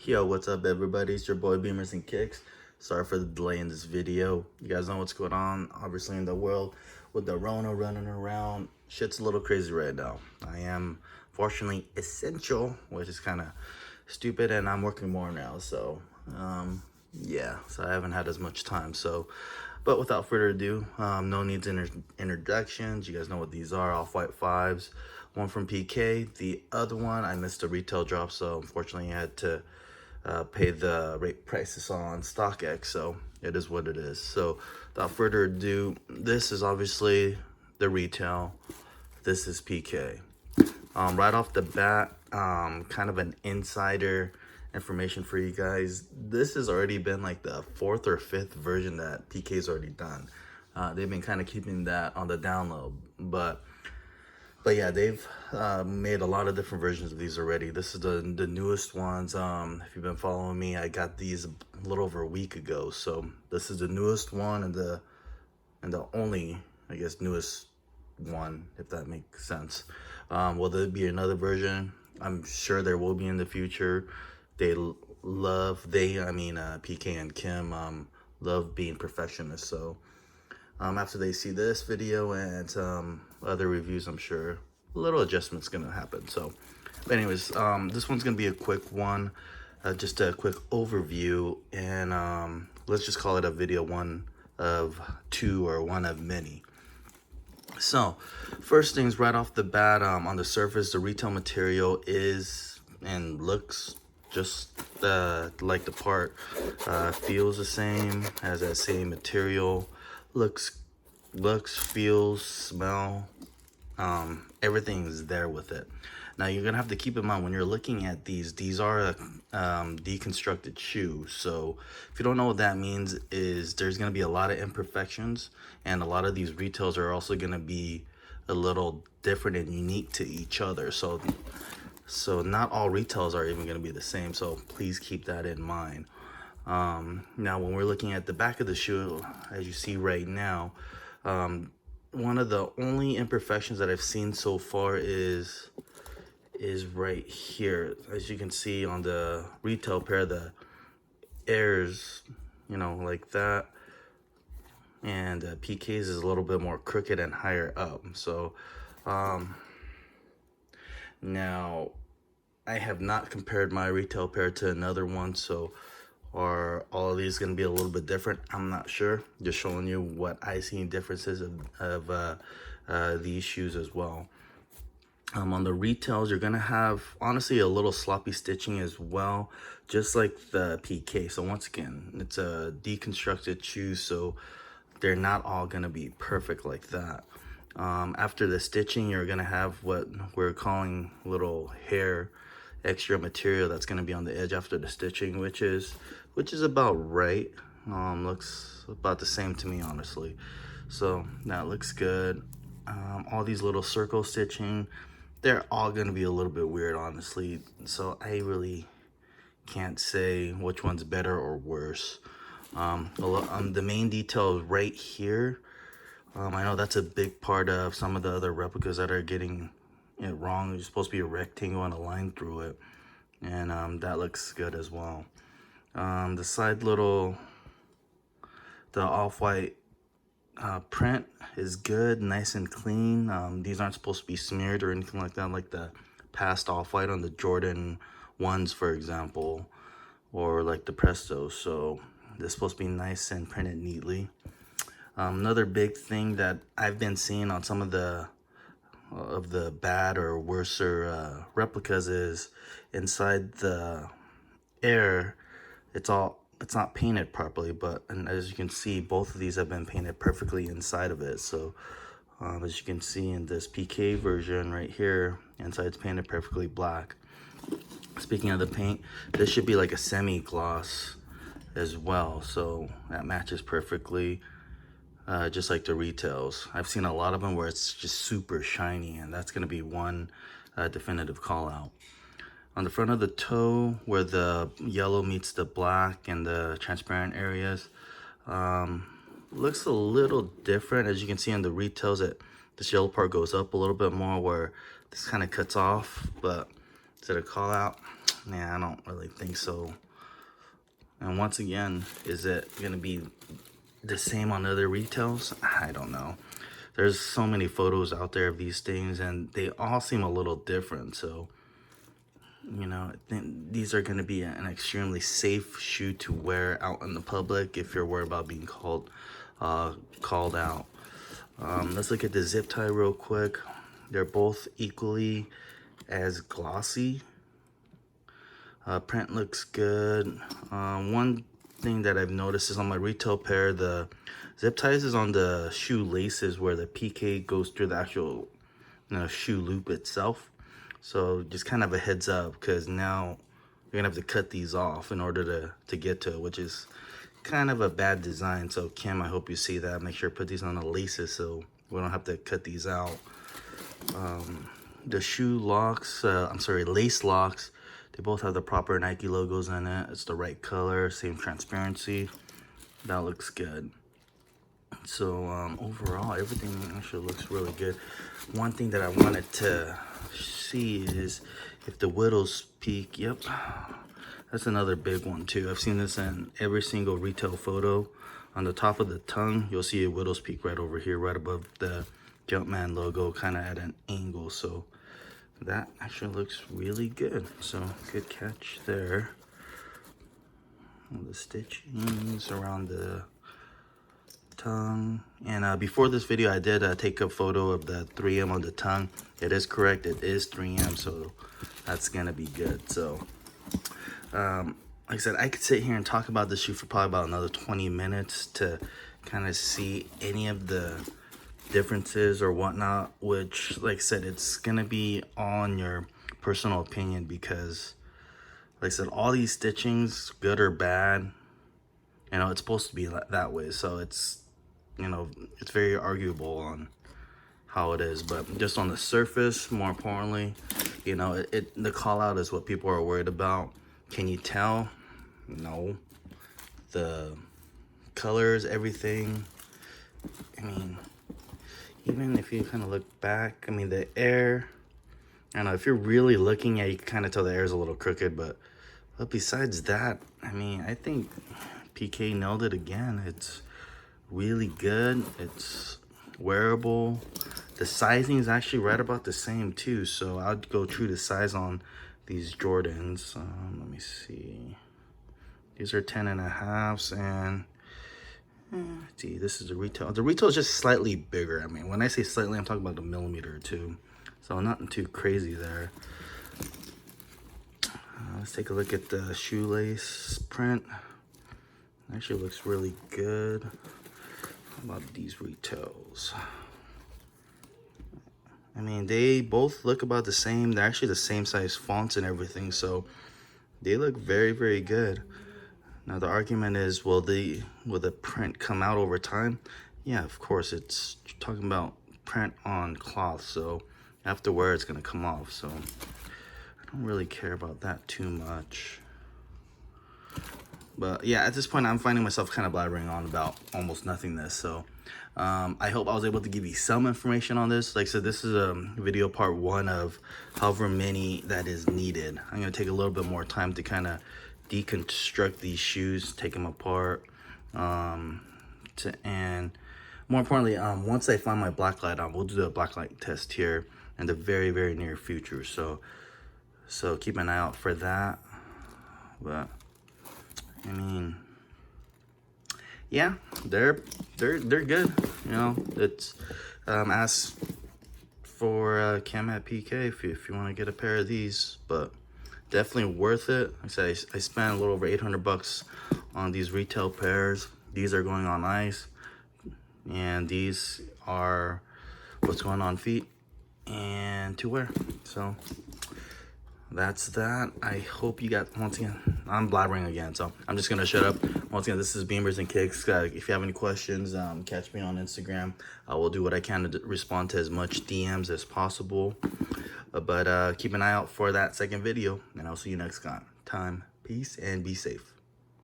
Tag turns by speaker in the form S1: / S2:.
S1: Yo, what's up everybody? It's your boy Beamers and Kicks. Sorry for the delay in this video. You guys know what's going on, obviously, in the world with the Rona running around. Shit's a little crazy right now. I am fortunately essential, which is kind of stupid, and I'm working more now. So, yeah, so I haven't had as much time. So, but without further ado, no needs introductions. You guys know what these are, off-white fives. One from PK, the other one, I missed a retail drop, so unfortunately I had to pay the rate prices on StockX, so it is what it is. So without further ado, this is obviously the retail. This is PK. Right off the bat, kind of an insider information for you guys. This has already been like the fourth or fifth version that PK's already done. They've been kind of keeping that on the download, but yeah, they've made a lot of different versions of these already. This is the newest ones. If you've been following me, I got these a little over a week ago. So this is the newest one and the only, I guess, newest one, if that makes sense. Will there be another version? I'm sure there will be in the future. They PK and Kim love being perfectionists. So after they see this video and other reviews, I'm sure a little adjustment's gonna happen. So, but anyways, this one's gonna be a quick one, just a quick overview, and let's just call it a video one of two or one of many. So, first things right off the bat, on the surface, the retail material is and looks just like the part. Feels the same, has that same material, looks, feels, smell, everything's there with it. Now you're gonna have to keep in mind when you're looking at these are a deconstructed shoe. So if you don't know what that means, is there's gonna be a lot of imperfections, and a lot of these retails are also gonna be a little different and unique to each other. So not all retails are even gonna be the same. So please keep that in mind. Now when we're looking at the back of the shoe, as you see right now, one of the only imperfections that I've seen so far is right here. As you can see on the retail pair, the airs, like that, and PK's is a little bit more crooked and higher up. So now I have not compared my retail pair to another one, so are all of these going to be a little bit different? I'm not sure. Just showing you what I see differences of these shoes as well. On the retails, you're going to have, honestly, a little sloppy stitching as well, just like the PK. So once again, it's a deconstructed shoe, so they're not all going to be perfect like that. After the stitching, you're going to have what we're calling little hair extra material that's going to be on the edge after the stitching, which is about right. Looks about the same to me, honestly. So that looks good. All these little circle stitching, they're all going to be a little bit weird, honestly. So I really can't say which one's better or worse. The main detail is right here. I know that's a big part of some of the other replicas that are getting it wrong. It's supposed to be a rectangle and a line through it, and that looks good as well. The side the off-white print is good, nice and clean. These aren't supposed to be smeared or anything like that, like the past off-white on the Jordan 1s, for example, or like the Prestos. So they're supposed to be nice and printed neatly. Another big thing that I've been seeing on some of the bad or worser replicas is inside the air, it's not painted properly, and as you can see, both of these have been painted perfectly inside of it. So as you can see in this PK version right here, inside it's painted perfectly black. Speaking of the paint, this should be like a semi-gloss as well, so that matches perfectly. Just like the retails. I've seen a lot of them where it's just super shiny, and that's going to be one definitive call out. On the front of the toe, where the yellow meets the black and the transparent areas, looks a little different. As you can see in the retails, this yellow part goes up a little bit more, where this kind of cuts off, but Is it a call out? Nah, I don't really think so. And once again, is it gonna be the same on other retails? I don't know. There's so many photos out there of these things and they all seem a little different. So, you know, I think these are gonna be an extremely safe shoe to wear out in the public if you're worried about being called out. Let's look at the zip tie real quick. They're both equally as glossy. Print looks good. One thing that I've noticed is on my retail pair, the zip ties is on the shoe laces where the PK goes through the actual shoe loop itself. So just kind of a heads up, because now you're gonna have to cut these off in order to get to it, which is kind of a bad design. So Kim, I hope you see that. Make sure to put these on the laces so we don't have to cut these out. The shoe locks, lace locks, they both have the proper Nike logos in it. It's the right color, same transparency. That looks good. So overall, everything actually looks really good. One thing that I wanted to see is if the widow's peak. Yep, that's another big one too. I've seen this in every single retail photo. On the top of the tongue, you'll see a widow's peak right over here, right above the Jumpman logo, kind of at an angle. So that actually looks really good. So good catch there. All the stitchings around the tongue. And before this video, I did take a photo of the 3M on the tongue. It is correct, it is 3M, so that's gonna be good. So like I said, I could sit here and talk about this shoe for probably about another 20 minutes to kind of see any of the differences or whatnot, which, like I said, it's gonna be on your personal opinion, because like I said, all these stitchings, good or bad, you know, it's supposed to be that way. So it's, you know, it's very arguable on how it is. But just on the surface, more importantly, you know, the call out is what people are worried about. Can you tell? No. The colors, everything, I mean, even if you kind of look back, I mean, the air, I don't know, if you're really looking at it, you can kind of tell the air is a little crooked, but besides that, I mean, I think PK nailed it again. It's really good. It's wearable. The sizing is actually right about the same too, so I'd go true to size on these Jordans. Let me see. These are 10.5s, and see, this is the retail. The retail is just slightly bigger. I mean, when I say slightly, I'm talking about a millimeter or two. So nothing too crazy there. Let's take a look at the shoelace print. Actually looks really good. How about these retails? I mean, they both look about the same. They're actually the same size fonts and everything, so they look very, very good. Now the argument is, will the print come out over time? Yeah, of course. It's talking about print on cloth, so after wear it's gonna come off. So I don't really care about that too much. But yeah, at this point I'm finding myself kind of blabbering on about almost nothingness. So I hope I was able to give you some information on this. Like I said, this is a video part 1 of however many that is needed. I'm gonna take a little bit more time to kind of deconstruct these shoes, take them apart, and more importantly, once I find my blacklight on, we'll do a blacklight test here in the very, very near future. So keep an eye out for that. But I mean, yeah, they're good. You know, it's ask for Cam at PK if you want to get a pair of these, but definitely worth it. Like I said, I spent a little over 800 bucks on these retail pairs. These are going on ice, and these are what's going on feet and to wear. So that's that. I hope you got, once again, I'm blabbering again, so I'm just gonna shut up. Once again, this is Beamers and Kicks. If you have any questions, catch me on Instagram. I will do what I can to respond to as much DMs as possible. But keep an eye out for that second video, and I'll see you next time. Peace and be safe.